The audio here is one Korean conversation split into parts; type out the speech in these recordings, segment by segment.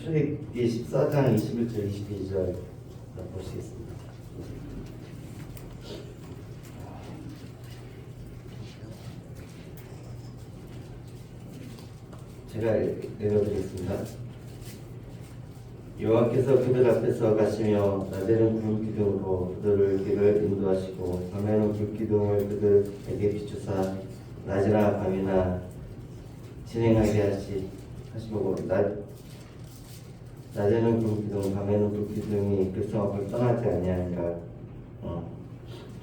출애굽기 14장 21절 22절 보시겠습니다. 제가 읽어드리겠습니다. 여호와께서 그들 앞에서 가시며 낮에는 구름기둥으로 그들을 길을 인도하시고 밤에는 불기둥을 그들에게 비추사 낮이나 밤이나 진행하게 하시고 낮에는 구름기둥 밤에는 불기둥이 백성 앞을 떠나지 아니하니라.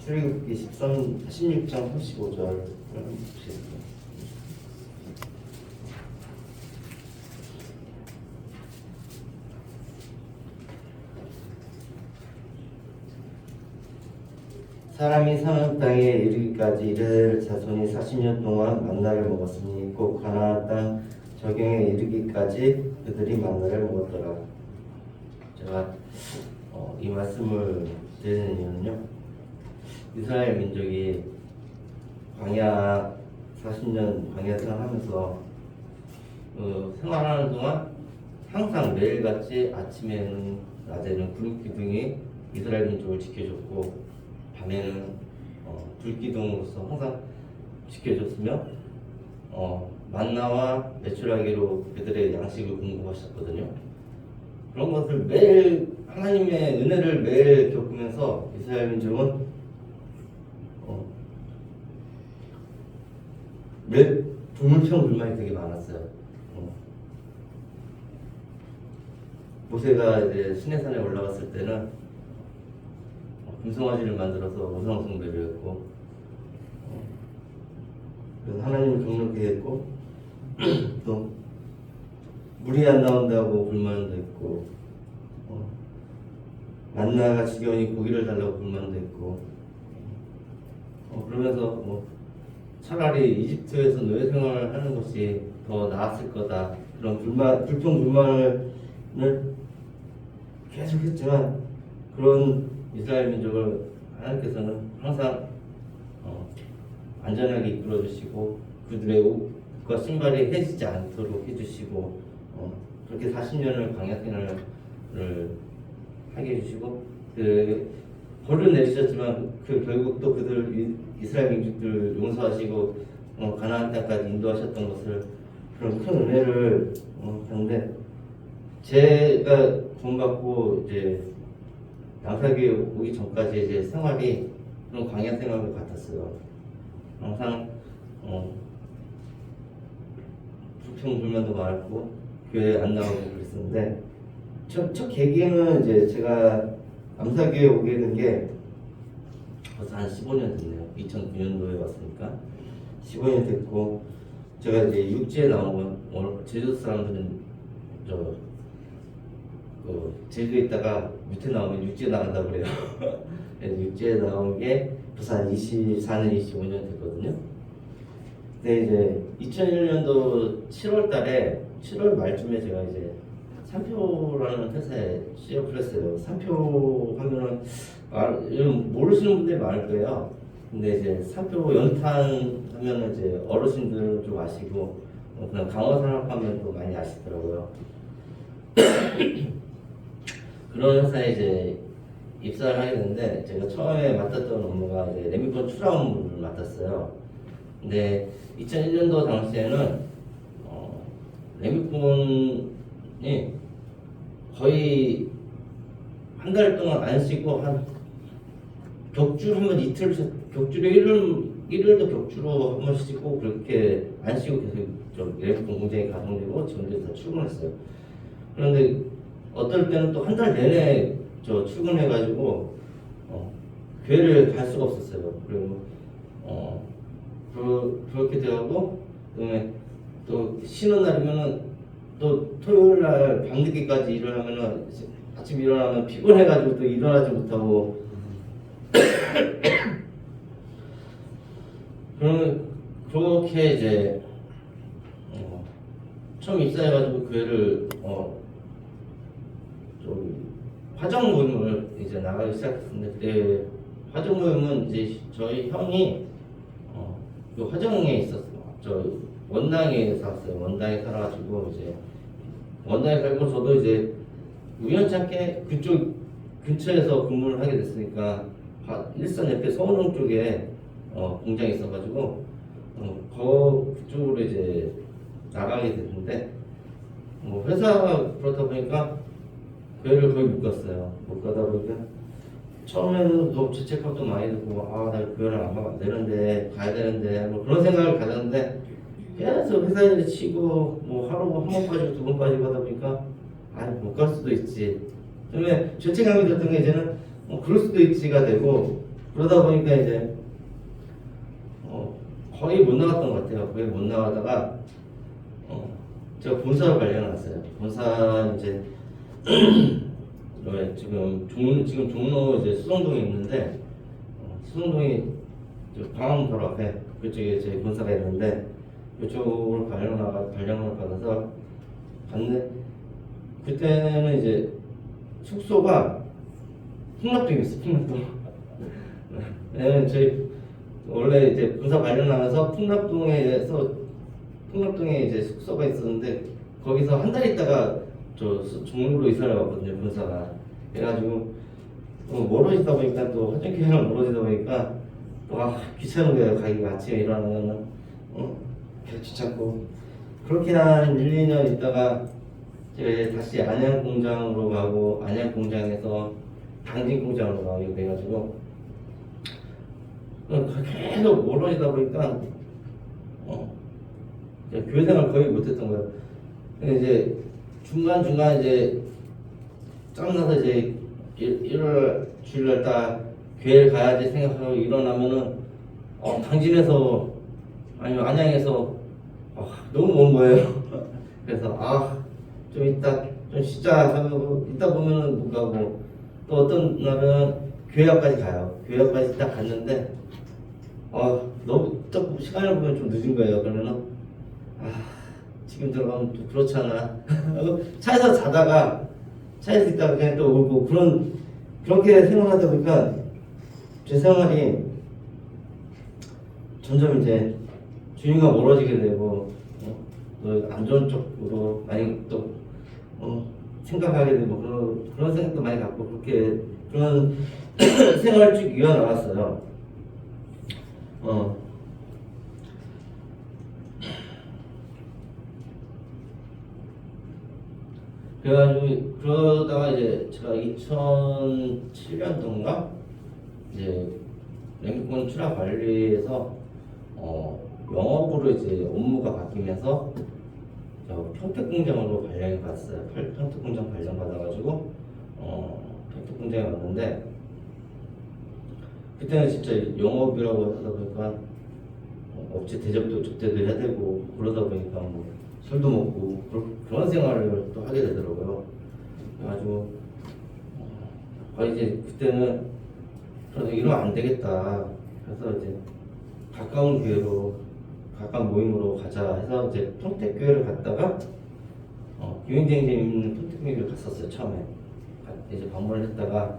출애굽기 16장 35절 보시겠습니다. 사람이 사는 땅에 이르기까지 이스라엘 자손이 40년 동안 만나를 먹었으니 곧 가나안 땅 적용에 이르기까지 그들이 만나를 먹었더라. 제가 이 말씀을 드리는 이유는요, 이스라엘 민족이 광야 40년 광야 생활하면서 생활하는 동안 항상 매일같이 아침에는 낮에는 구름기둥이 이스라엘 민족을 지켜줬고 밤에는 불기둥으로서 항상 지켜줬으며 만나와 메추라기로 그들의 양식을 공급하셨거든요. 그런 것을 매일 하나님의 은혜를 매일 겪으면서 이스라엘 민족은 매 불물청 불만이 되게 많았어요. 모세가 이제 시내산에 올라갔을 때는 금송아지를 만들어서 우상 숭배를 했고, 그래서 하나님을 경롭게 했고, 또 물이 안 나온다고 불만도 했고, 만나가 지겨우니 고기를 달라고 불만도 했고, 그러면서 차라리 이집트에서 노예 생활을 하는 것이 더 나았을 거다, 그런 불평 불만을 계속했지만, 그런 이스라엘 민족을 하나님께서는 항상 안전하게 이끌어 주시고 그들의 옷과 신발이 해지지 않도록 해주시고 그렇게 40년을 광야 생활을 하게 해주시고 벌을 내리셨지만 결국 또 그들 이스라엘 민족들 용서하시고 가나안 땅까지 인도하셨던 것을 그런 큰 은혜를 봤는데, 제가 구원받고 이제 양사교에 오기 전까지 이제 생활이 그런 광야 생활 같았어요. 항상 불평 불만도 많고 교회 안 나오고 그랬었는데, 첫 계기는 이제 제가 양사교에 오게 된 게 벌써 한 15년 됐네요. 2009년도에 왔으니까 15년 됐고, 제가 이제 육지에 나온 건 제주도 사람들은 제주도에 있다가 밑에 나오면 육지에 나간다고 그래요. 육지에 나온 게 벌써 한 24년, 25년 됐거든요. 근데 이제 2001년도 7월 달에, 7월 말쯤에 제가 이제 산표라는 회사에 취업을 했어요. 산표 하면은, 모르시는 분들이 많을 거예요. 근데 이제 산표 연탄 하면은 이제 어르신들은 좀 아시고, 그냥 강화산업 하면 또 많이 아시더라고요. 그런 회사에 이제 입사를 하게 됐는데, 제가 처음에 맡았던 업무가 이제 레미콘 출하 업무를 맡았어요. 근데 2001년도 당시에는 레미콘이 거의 한 달 동안 안 쉬고 한 격주로 한 번 이틀, 격주로 일요일도 격주로 한 번 쉬고 그렇게 안 쉬고 계속 레미콘 공장에 가동되고 직원들이 다 출근했어요. 그런데 어떨 때는 또 한 달 내내 출근해가지고 교회를 갈 수가 없었어요. 그리고 그렇게 되고, 그다음에 또 쉬는 날이면은 또 토요일 날 밤늦게까지 일을 하면은 아침 일어나면 피곤해가지고 또 일어나지 못하고 그러면 그렇게 이제 처음 입사해가지고 교회를 화정 모임을 이제 나가기 시작했는데, 그때 화정 모임은 이제 저희 형이 그 화정에 있었어요. 저 원당에 살았어요. 원당에 살아가지고 이제 원장에 살고 저도 이제 우연찮게 그쪽 근처에서 근무를 하게 됐으니까 일산 옆에 서운동 쪽에 공장이 있어가지고 그쪽으로 이제 나가게 됐는데 회사 그렇다 보니까 교회를 거의 못 갔어요. 못 가다 보니까 처음에는 너무 죄책감도 많이 들고 나 교회를 안 가면 안 되는데 가야 되는데 뭐 그런 생각을 가졌는데 계속 회사 일에 치고 하루 한 번 빠지고 두 번 빠지고 하다 보니까 못 갈 수도 있지. 그러면 죄책감이 들었던 게 이제는 그럴 수도 있지가 되고 그러다 보니까 이제 거의 못 나갔던 것 같아요. 거의 못 나가다가 제가 본사를 발령났어요. 본사 이제 지금 종로 이제 수성동에 있는데 수성동이 광화문 바로 앞에 그쪽에 제 본사가 있는데 그쪽으로 발령을 받아서 갔는데 그때는 이제 숙소가 풍락동에 있어. 풍락동. 왜냐면 저희 원래 이제 본사 발령나면서 풍락동에 이제 숙소가 있었는데 거기서 한 달 있다가 저 종로로 이사를 왔거든요. 본사가. 그래가지고 멀어지다 보니까 또 화장실이랑 멀어지다 보니까 귀찮은 거예요. 가기가 아침에 일어나면 귀찮고 그렇게 한 1, 2년 있다가 제가 이제 다시 안양 공장으로 가고 안양 공장에서 당진 공장으로 가게 돼가지고 계속 멀어지다 보니까 교회 생활 거의 못했던 거예요. 이제 중간 이제 짬나서 이제 일요일 주일날 딱 교회를 가야지 생각하고 일어나면은 당진에서 아니면 안양에서 너무 먼 거예요. 그래서 좀 이따 좀 쉬자 하고 있다 보면은 못 가고 또 어떤 날은 교회 앞까지 가요. 교회 앞까지 딱 갔는데 너무 딱 시간을 보면 좀 늦은 거예요. 그러면은 지금 들어가면 또 그렇잖아. 차에서 자다가 차에서 있다가 그냥 또 오고 그렇게 생각하다 보니까 제 생활이 점점 이제 주인과 멀어지게 되고 안 좋은 쪽으로 많이 또 생각하게 되고 그런 생각도 많이 갖고 그런 생활을 쭉 이어나갔어요. 그래가지고 그러다가 이제 제가 2007년도인가 이제 냉동권 출하 관리에서 영업으로 이제 업무가 바뀌면서 평택공장으로 발령이 받았어요. 평택공장 발령 받아가지고 평택공장에 왔는데 그때는 진짜 영업이라고 하다 보니까 업체 대접도 접대도 해야 되고 그러다 보니까 술도 먹고 그런 생활을 또 하게 되더라고요. 그래가지고 이제 그때는 그래서 이러면 안 되겠다. 그래서 이제 가까운 모임으로 가자 해서 이제 평택교회를 갔다가 유행쟁이 있는 평택교회를 갔었어요. 처음에 이제 방문을 했다가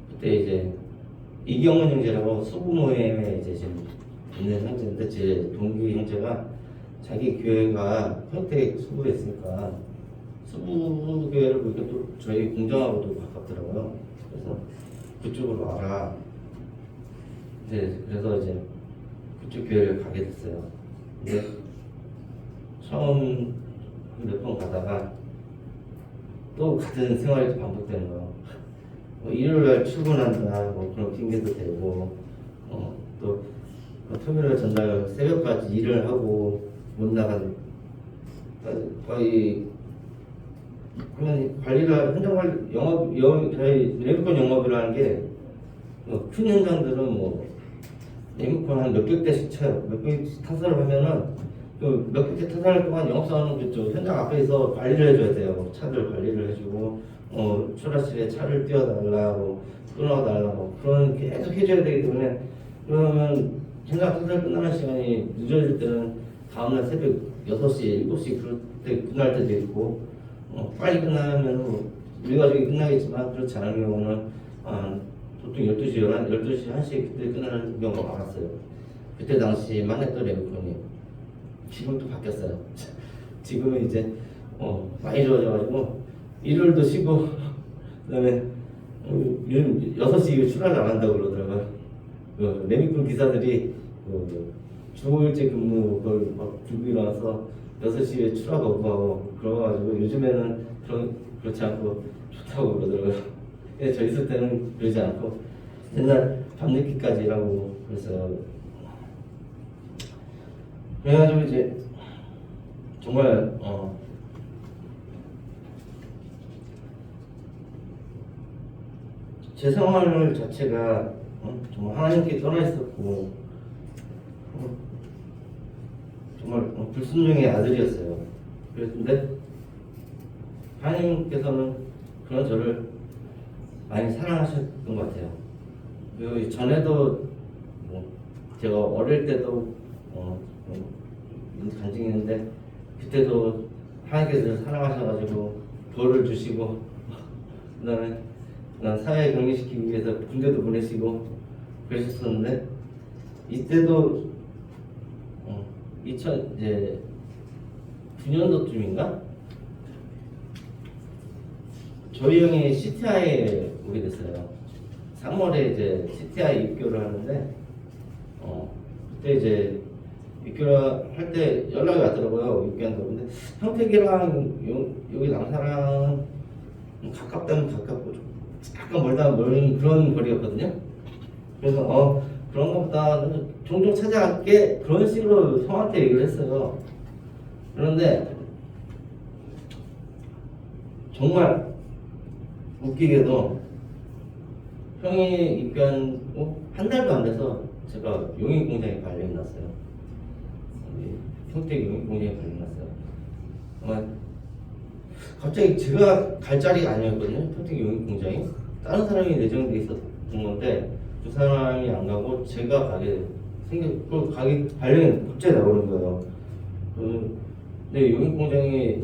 그때 이제 이경원 형제라고 수부 모임에 이제 지금 있는 형제인데 제 동기 형제가 자기 교회가 평택 수부에 있으니까 수부교회를 보니까 또 저희 공장하고도 가깝더라고요. 그래서 그쪽으로 와라. 그래서 이제 그쪽 교회를 가게 됐어요. 근데 처음 몇 번 가다가 또 같은 생활이 반복되는 거예요. 일요일날 출근한다, 그런 핑계도 대고, 또 토요일 전날 새벽까지 일을 하고 못 나간 거의 그냥 관리를 현장 관리 저희 레미콘 영업이라는 게 큰 현장들은 레미콘 한 몇백 대씩 쳐요. 몇백 대씩 타설을 하면은 그 몇백 대 타설 동안 영업사원은 그쪽 현장 앞에서 관리를 해줘야 돼요. 차들 관리를 해주고 출하실에 차를 띄워달라, 끊어달라, 그런 계속 해줘야 되기 때문에 그러면 현장 타설 끝나는 시간이 늦어질 때는 다음날 새벽 6시, 7시 그럴 때 끝날 때도 있고 빨리 끝나면 우리 가족이 끝나겠지만 그렇지 않은 경우는 보통 12시, 12시, 1시 그때 끝나는 경우가 많았어요. 그때 당시 만났던 레미콘이 지금 또 바뀌었어요. 지금은 이제 많이 좋아져가지고 일요일도 쉬고 그다음에 요즘 6시 출하를 안 한다고 그러더라고요. 레미콘 기사들이 주 5일째 근무 그걸 막 들고 일어나서 6시에 출하 거부하고 그래가지고 요즘에는 그렇지 않고 좋다고 그러더라고요. 근데 저 있을 때는 그러지 않고 맨날 밤늦게까지 일하고 그래서 그래가지고 이제 정말 제 생활 자체가 정말 하나님께 떠나 있었고 정말 불순종의 아들이었어요. 그랬는데 하나님께서는 그런 저를 많이 사랑하셨던 것 같아요. 그리고 전에도 제가 어릴 때도 간증이 있는데 그때도 하나님께서 저를 사랑하셔가지고 벌을 주시고 그다음에 사회에 격리시키기 위해서 군대도 보내시고 그러셨었는데 이때도 2009년도쯤인가 저희 형이 CTI에 오게 됐어요. 3월에 이제 CTI 입교를 하는데 그때 이제 입교를 할 때 연락이 왔더라고요. 입교한다고. 근데 형택이랑 여기 남사랑 가깝다면 가깝고 좀 약간 멀다 멀은 그런 거리였거든요. 그래서 그런가 보다 종종 찾아갈게 그런 식으로 형한테 얘기를 했어요. 그런데 정말 웃기게도 형이 입교한 한 달도 안 돼서 제가 용인공장에 발령이 났어요. 평택 용인공장에 발령이 났어요. 갑자기 제가 갈 자리가 아니었거든요. 평택 용인공장이 다른 사람이 내정돼 있었던 건데 그 사람이 안 가고 제가 가게 생겼고 가게 발령이 갑자기 나오는 거예요. 근데 용인공장이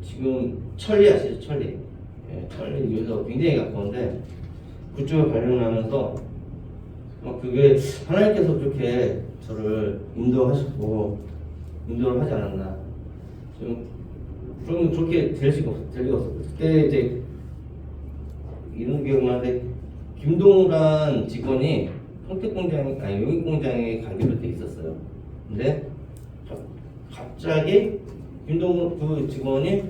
지금 천리 아시죠? 천리. 천리 여기서 굉장히 가까운데 그쪽에 발령나면서 그게 하나님께서 그렇게 저를 인도하셨고 인도를 하지 않았나. 지금 그러면 그렇게 될 리가 없었어요. 그때 이제 이런 기억나는데 김동우란 직원이 평택공장 아니 용인공장에 가기로 돼 있었어요. 근데 갑자기 김동우 그 직원이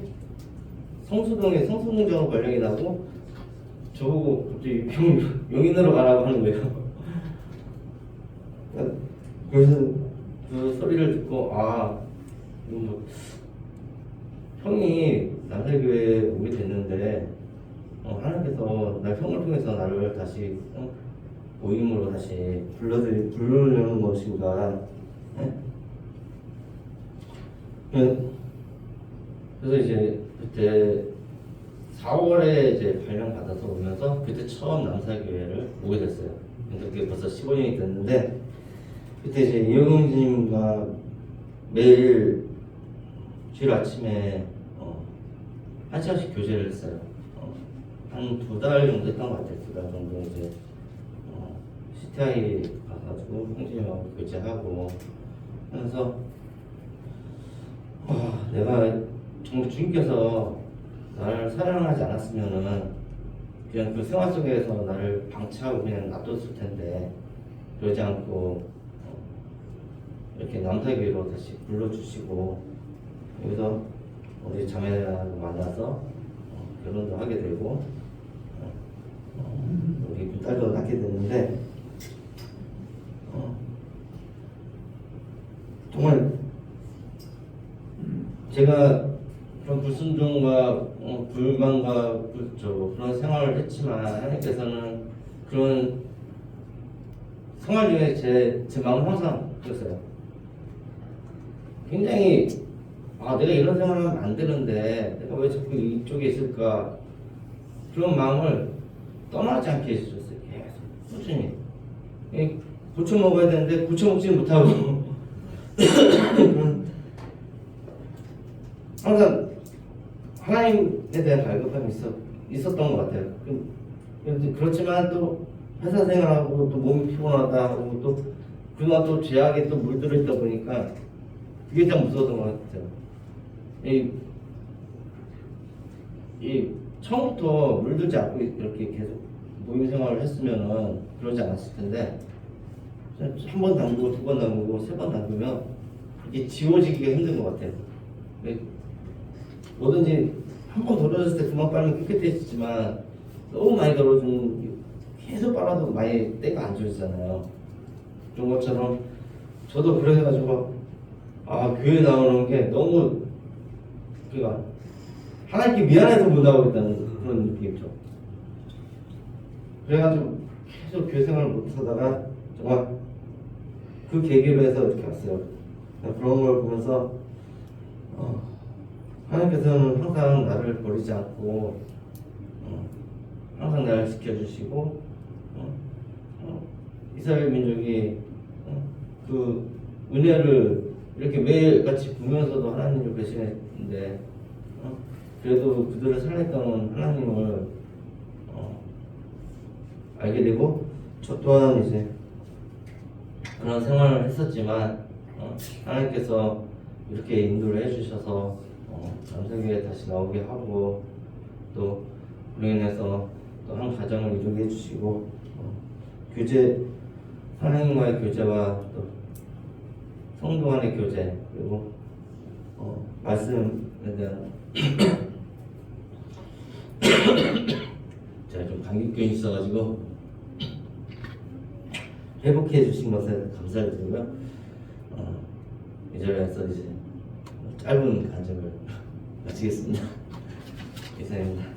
성수동에 성수공장으로 발령이 나고 저보고 갑자기 용인으로 가라고 하는 거예요. 그래서 그 소리를 듣고 형이 남자교회에 오게 됐는데 하나님께서 형을 통해서 나를 다시 모임으로 다시 부르려는 것인가. 그래서 이제 그때 4월에 이제 발령 받아서 오면서 그때 처음 남사교회를 오게 됐어요. 그래서 그게 벌써 15년이 됐는데 그때 이제 이영웅님과 매일 주일 아침에 1시간씩 교제를 했어요. 한 2달 정도 했던 것 같아요. 2달 정도 이제 CTI 가가지고 형제님하고 교제하고 하면서 내가 정말 주님께서 나를 사랑하지 않았으면은 그냥 그 생활 속에서 나를 방치하고 그냥 놔뒀을 텐데 그러지 않고 이렇게 남사교회로 다시 불러주시고 여기서 우리 자매랑 만나서 결혼도 하게 되고 우리 딸도 낳게 됐는데 정말 제가 그런 불순종과 불만과 그런 생활을 했지만 하나님께서는 그런 생활 중에 제 마음 항상 그랬어요. 굉장히 내가 이런 생활을 하면 안 되는데 내가 왜 자꾸 이쪽에 있을까 그런 마음을 떠나지 않게 해주셨어요. 계속 꾸준히 고쳐 먹어야 되는데 고쳐 먹지는 못하고 항상 하나님에 대한 갈급함이 있었던 것 같아요. 그렇지만 또 회사 생활하고 또 몸이 피곤하다 하고 또 그동안 또 죄악에 또 물들어 있다 보니까 그게 참 무서웠던 것 같아요. 이 처음부터 물들지 않고 이렇게 계속 모임 생활을 했으면은 그러지 않았을 텐데 한 번 담그고 두 번 담그고 세 번 담그면 이게 지워지기가 힘든 것 같아요. 뭐든지 한 번 돌아졌을 때 그만 빨면 깨끗해지지만 너무 많이 돌아주면 계속 빨아도 많이 때가 안 좋잖아요. 그런 것처럼 저도 그래가지고 교회 나오는 게 너무 그러니까 하나님께 미안해서 못 나오겠다는 그런 느낌이죠. 그래가지고 계속 교회 생활을 못 하다가 정말 그 계기로 해서 이렇게 왔어요. 그런 걸 보면서 하나님께서는 항상 나를 버리지 않고 항상 나를 지켜주시고 이스라엘 민족이 그 은혜를 이렇게 매일같이 보면서도 하나님을 배신했는데 그래도 그들을 살렸던 하나님을 알게 되고 저 또한 이제 그런 생활을 했었지만 하나님께서 이렇게 인도를 해주셔서 남세교에 다시 나오게 하고 또 그로 인해서 또 한 가정을 이루게 해주시고 교제 하나님과의 교제와 또 성도 간의 교제 그리고 말씀에 대한 제가 좀 감기병이 있어가지고 회복해 주신 것에 감사를 드리고요. 이 자리에서 이제 짧은 간증을 마치겠습니다. 이상입니다.